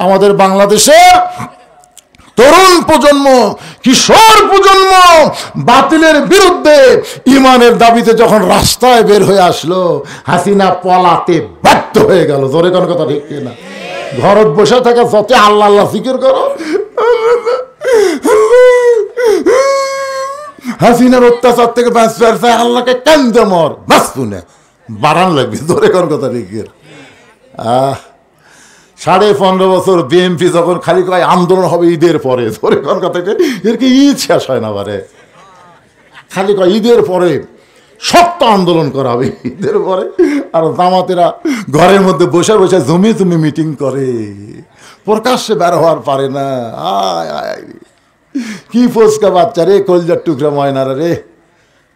আমাদের বাংলাদেশের তরুণ প্রজন্ম, কিশোর প্রজন্ম বাতিলের বিরুদ্ধে ইমানের দাবিতে যখন রাস্তায় বের হয়ে আসলো, হাসিনা পলাতে ব্যর্থ হয়ে গেল। জোরে কোন কথা ঠিক না? ঘরত বসে থাকা যত আল্লাহ আল্লাহ জিকির করো, হাসিনার অত্যাচার থেকে বাঁচতে চায়, আল্লাহকে কান্দে মর, বাঁচতু না, বাড়ান লাগবে। জোরে কোন কথা ঠিক। 15.5 বছর বিএনপি যখন খালি কয় আন্দোলন হবে ঈদের পরে, ধরে কোন কথা, এর কি ঈদ শেষ হয় না বারে, খালি কয় ঈদের পরে শক্ত আন্দোলন করা হবে ঈদের পরে। আর জামাতেরা ঘরের মধ্যে বসে বসে জমি জমি মিটিং করে, প্রকাশ্যে বের হওয়ার পারে না। কি ফোসকা বাচ্চা রে, কলজার টুকরা ময়নারা রে,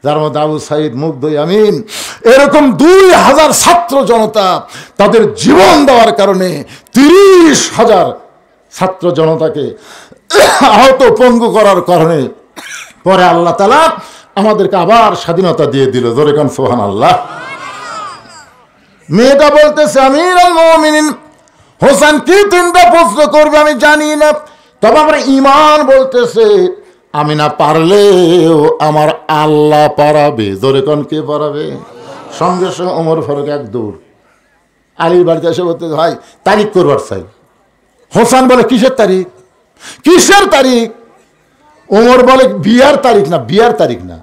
যার মধ্যে আবু সাইদ, মুগ্ধ, আমিন, এরকম 2000 ছাত্র জনতা তাদের জীবন দেওয়ার কারণে 30,000 ছাত্র জনতাকে আহত পঙ্গু করার কারণে পরে আল্লাহ তাআলা আমাদেরকে আবার স্বাধীনতা দিয়ে দিল। জোরে কান সুবহানাল্লাহ। মেয়েটা বলতেছে, আমিরুল মুমিনিন হোসেন কি 3টা প্রশ্ন করবে আমি জানি না, তবে আমার ইমান বলতেছে আমি না পারলেও আমার আল্লাহ পারাবে। জোরে কোন কে পারাবে? সঙ্গে সঙ্গে ওমর ফারুক এক দৌড় আলীর বাড়িতে এসে বলতে, ভাই তারিখ করবার চাই। হোসেন বলে কিসের তারিখ? কিসের তারিখ? ওমর বলে বিয়ার তারিখ না, বিয়ার তারিখ না,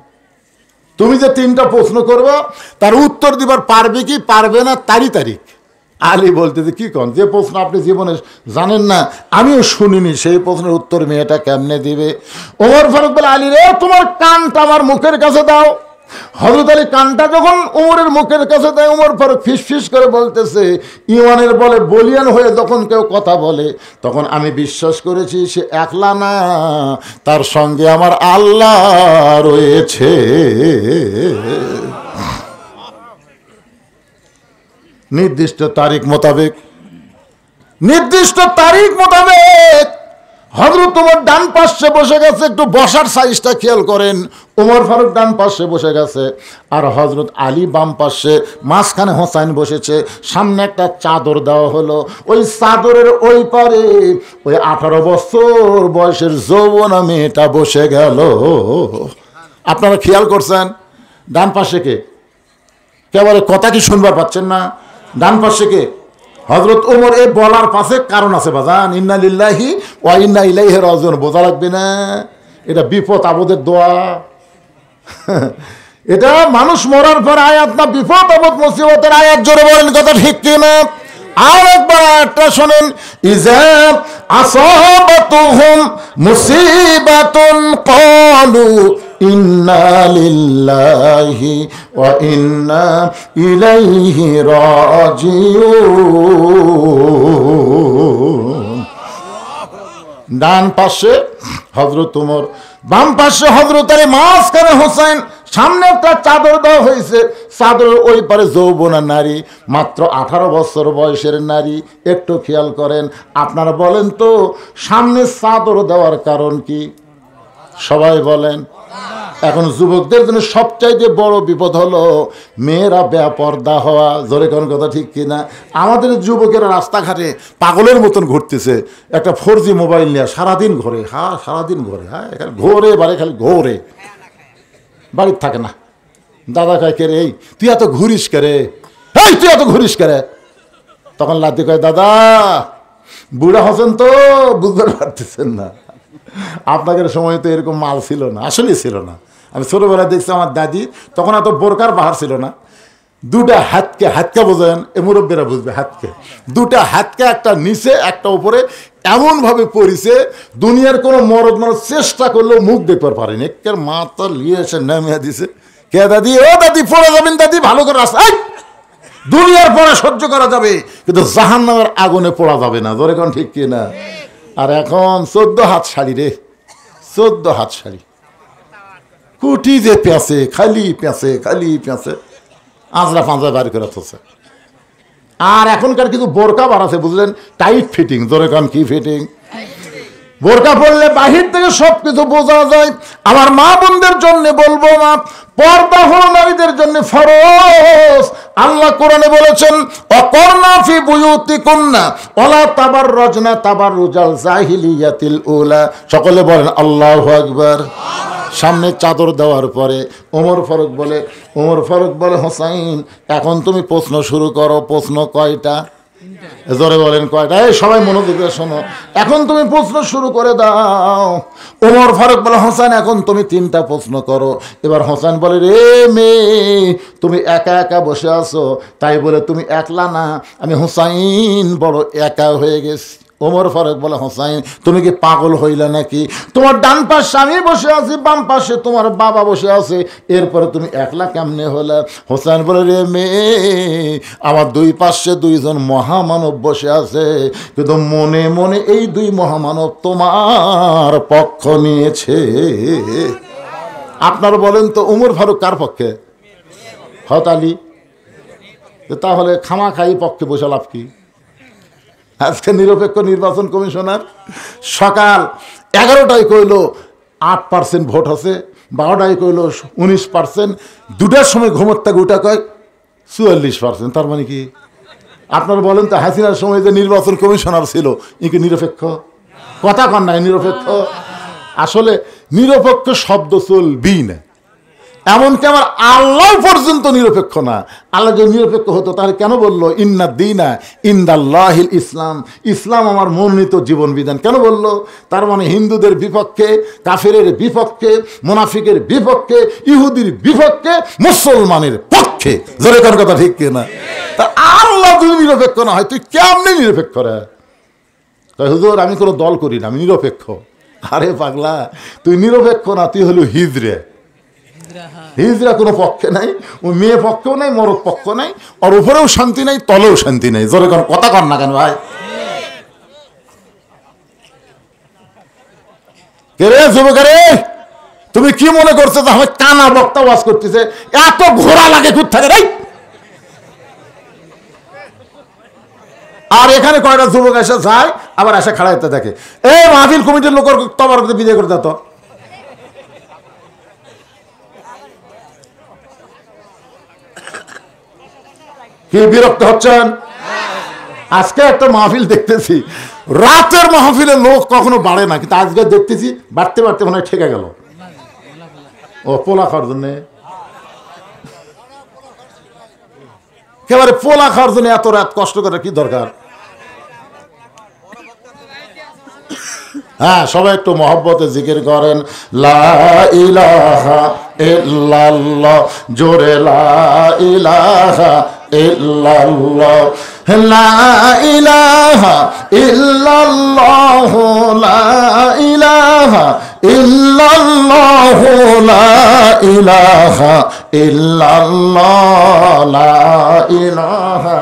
তুমি যে 3টা প্রশ্ন করবো তার উত্তর দিবার পারবে কি পারবে না তারই তারিখ। আলী বলতেছে, কি কন, যে প্রশ্ন আপনি জীবনে জানেন না, আমিও শুনিনি, সেই প্রশ্নের উত্তর মেয়েটা কেমনে দিবে? ওমর ফারুক বলে, আলী রে তোমার কানটা আমার মুখের কাছে দাও। হযরত আলী কানটা যখন ওমরের মুখের কাছে দেয়, ওমর ফারুক ফিস ফিস করে বলতেছে, ইমানের বলে বলিয়ান হয়ে যখন কেউ কথা বলে তখন আমি বিশ্বাস করেছি সে একলা না, তার সঙ্গে আমার আল্লাহ রয়েছে। নির্দিষ্ট তারিখ মোতাবেক হযরত ওমর ডান পাশে বসে গেছে, একটু বসার সাইজটা খেয়াল করেন, ওমর ফারুক ডান পাশে বসে গেছে আর হযরত আলী বাম পাশে, মাঝখানে হোসাইন বসেছে। সামনে একটা চাদর দেওয়া হলো, ওই চাদরের ওই পারে ওই 18 বছর বয়সের যৌবনা মেয়েটা বসে গেল। আপনারা খেয়াল করছেন ডান পাশে কে? কেবল কথা কি শুনবার পাচ্ছেন না? ডান পাশে কে? হযরত ওমর। এ বলার পাশে কারণ আছে বাজান, ইন্না লিল্লাহি ওয়া ইন্না ইলাইহি রাজিউন। বোঝা লাগবে না, এটা বিপদ আপদের দোয়া। এটা মানুষ মরার পর আয়াত না, বিপদ আপদ মুসিবতের আয়াত। জোরে বলেন কথা ঠিক কিনা? আর একবার আয়াতটা শোনেন, ইযা আসাবাতুহুম মুসিবাতুন ক্বালু ইন্না লিল্লাহি ওয়া ইন্না ইলাইহি রাজিউন। ডান পাশে হযরত ওমর, বাম পাশে হযরত আলী, মাঝখানে হোসেন। সামনে একটা চাদর দেওয়া হয়েছে, চাদরের ওই পারে যৌবনা নারী, মাত্র 18 বছর বয়সের নারী। একটু খেয়াল করেন, আপনারা বলেন তো সামনে চাদর দেওয়ার কারণ কি? সবাই বলেন। এখন যুবকদের জন্য সবচাইতে বড় বিপদ হলো মেয়েরা বেপর্দা হওয়া। জোরে কোন কথা ঠিক কিনা? আমাদের যুবকেরা রাস্তাঘাটে পাগলের মতন ঘুরতেছে, একটা 4G মোবাইল নিয়ে সারাদিন ঘোরে। হ্যাঁ, সারাদিন ঘোরে, হ্যাঁ, এখানে ঘোরে, বাড়ি খালি ঘোরে, বাড়ির থাকে না। দাদা কয়, কে রে, এই তুই এত ঘুরিস কে রে, এই তুই এত ঘুরিস কে রে? তখন লাতি কয়, দাদা বুড়া হচ্ছেন তো, বুঝতে পারতেছেন না, আপনাদের সময় তো এরকম মাল ছিল না, আসলে ছিল না। আমি ছোটবেলায় দেখছি আমার দাদি, তখন এত বোরকার বাহার ছিল না, 2টা হাতকে বোঝেন, এ মুরব্বীরা বুঝবে, হাতকে 2টা হাতকে, একটা নিচে একটা উপরে, এমনভাবে পড়িছে দুনিয়ার কোনো মরদ মানুষ চেষ্টা করলেও মুখ দেখতে পারেনি। একের মাথা লিয়ে এসে নামিয়ে দিছে। কে দাদি? ও দাদি, পড়ে যাবেন দাদি, ভালো করে রাস্তা। দুনিয়ার পরে সহ্য করা যাবে, কিন্তু জাহান্নামের আগুনে পড়া যাবে না। ধরে কোন ঠিক কিনা? আর এখন 14 হাত শাড়ি রে, 14 হাত শাড়ি, কুটি যে পেঁচে, খালি পেঁচে, খালি পেঁচে, আঁচড়া পাঁচড়া বার করে থাকছে। আর এখনকার কিছু বোরকা বার আছে, বুঝলেন, টাইট ফিটিং। ধরে কান কি ফিটিং? বোরকা পরলে বাহির থেকে সবকিছু বোঝা যায়। আমার মা বোনদের জন্য বলবো না, পর্দা হলো নারীদের জন্য ফরজ, আল্লাহ কোরআনে বলেছেন অকর্ণা ফি বুয়ুতিকুন্না ওয়ালা তাবাররাজনা তাবাররুজাল জাহিলিয়াতিল উলা। সকলে বলেন আল্লাহু আকবার। সামনে চাদর দেওয়ার পরে ওমর ফারুক বলে হোসাইন এখন তুমি প্রশ্ন শুরু করো। প্রশ্ন কয়টা? জোরে বলেন কয়টা? এই সবাই মনোযোগ দিয়ে শোনো, এখন তুমি প্রশ্ন শুরু করে দাও। ওমর ফারুক বলে হোসেন এখন তুমি 3টা প্রশ্ন করো। এবার হোসেন বলে রে মেয়ে তুমি একা একা বসে আছো, তাই বলে তুমি একলা না, আমি হুসাইন বড় একা হয়ে গেছি। ওমর ফারুক বলে হোসাইন তুমি কি পাগল হইলে নাকি? তোমার ডান পাশে আমি বসে আছি, বাম পাশে তোমার বাবা বসে আছে, এরপরে তুমি একলা কেমনে হলে? হোসেন বলে রে মেয়ে আমার 2 পাশে 2জন মহামানব বসে আছে, কিন্তু মনে মনে এই 2 মহামানব তোমার পক্ষ নিয়েছে। আপনারা বলেন তো ওমর ফারুক কার পক্ষে? হযরত আলী। তাহলে খামাখাই পক্ষে বসে লাভ কি? আজকে নিরপেক্ষ নির্বাচন কমিশনার সকাল 11টায় কইল 8% ভোট আছে, 12টায় কইল 19%, 2টার সময় ঘুমোর থেকে ওটা কয় 44%। তার মানে কি? আপনারা বলেন তো হাসিনার সময় যে নির্বাচন কমিশনার ছিল ই কি নিরপেক্ষ? কথা কন নাই নিরপেক্ষ? আসলে নিরপেক্ষ শব্দ চলবেই না, এমনকি আমার আল্লাহ পর্যন্ত নিরপেক্ষ না। আল্লাহ যদি নিরপেক্ষ হতো তাহলে কেন বললো ইন্না দীনা ইনদাল্লাহিল ইসলাম, ইসলাম আমার মনোনীত জীবন বিধান কেন বললো? তার মানে হিন্দুদের বিপক্ষে, কাফেরের বিপক্ষে, মুনাফিকের বিপক্ষে, ইহুদির বিপক্ষে, মুসলমানের পক্ষে। জোরে কোন কথা ঠিক কিনা? তা আল্লাহ যদি নিরপেক্ষ না হয় তুই কেমনে নিরপেক্ষ রে? তাই হুজুর আমি কোনো দল করি না, আমি নিরপেক্ষ। আরে পাগলা তুই নিরপেক্ষ না, তুই হলো হিজড়ে। হিজরা কোনো পক্ষে নাই, ওই মেয়ে পক্ষেও নাই, মরদ পক্ষ নাই, আর উপরেও শান্তি নাই, তলেও শান্তি নাই। জোরে কোন কথা কন না কেন ভাই? কে রে যুবক রে, তুমি কি মনে করছো যে আমার কানা বক্তা ওয়াজ করতেছে? এত ঘোড়া লাগে খুব থাকে রে। আর এখানে কয়টা যুবক এসে যায় আবার এসে খাড়াইতে দেখে, এই মাহফিল কমিটির লোকের তবার বিদায় করে দিত। কি বিরক্ত হচ্ছেন? আজকে একটা মাহফিল দেখতেছি, রাতের মাহফিলে লোক কখনো বাড়ে না, কিন্তু আজকে দেখতেছি বাড়তে বাড়তে মনে হয় ঠেকে গেল। ও পোলা খাওয়ার জন্য, একেবারে পোলা খাওয়ার জন্য এত রাত কষ্ট করার কি দরকার? হ্যাঁ সবাই একটু মহব্বতে জিকির করেন লা ইলাহা ইল্লাল্লাহ, জোরে লা ইলাহা ইল্লাল্লাহ, লা ইলাহা ইল্লাল্লাহ, লা ইলাহা ইল্লাল্লাহ, লা ইলাহা ইল্লাল্লাহ, লা ইলাহা